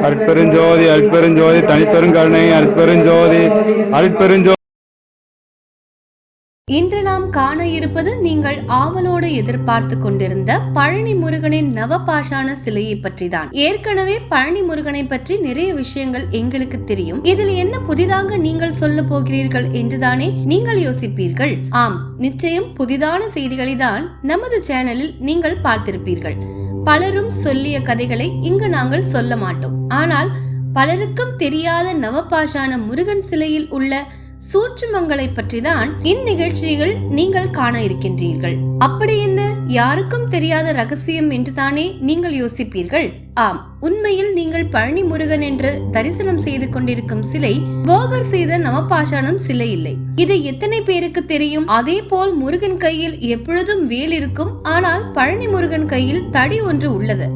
அருட்பெருஞ்சோதி அருட்பெருஞ்சோதி தனிப்பெருங்கருணை அருட்பெருஞ்சோதி அருட்பெருஞ்சோதி. இன்று நாம் காண இருப்பது நீங்கள் ஆவலோடு எதிர்பார்த்து கொண்டிருந்த பழனி முருகனின் நவபாஷான சிலையை பற்றி தான். ஏற்கனவே பழனி முருகனை பற்றி நிறைய விஷயங்கள் எங்களுக்கு தெரியும். இதில் என்ன புதிதாக நீங்கள் சொல்ல போகிறீர்கள் என்றுதானே நீங்கள் யோசிப்பீர்கள். ஆம், நிச்சயம் புதிதான செய்திகளை தான் நமது சேனலில் நீங்கள் பார்த்திருப்பீர்கள். பலரும் சொல்லிய கதைகளை இங்கு நாங்கள் சொல்ல மாட்டோம். ஆனால் பலருக்கும் தெரியாத நவபாஷான முருகன் சிலையில் உள்ள சூட்சுமங்களை பற்றி தான் இந்நிகழ்ச்சிகள் நீங்கள் காண இருக்கின்றீர்கள். அப்படி என்ன யாருக்கும் தெரியாத ரகசியம் என்றுதானே நீங்கள் யோசிப்பீர்கள். ஆம், உண்மையில் நீங்கள் பழனி முருகன் என்று தரிசனம் செய்து கொண்டிருக்கும் சிலை போகர் செய்த நவபாஷாணம் சிலை இல்லை. இது எத்தனை பேருக்கு தெரியும்? அதே போல் முருகன் கையில் எப்பொழுதும் வேல் இருக்கும். ஆனால் பழனி முருகன் கையில் தடி ஒன்று உள்ளது.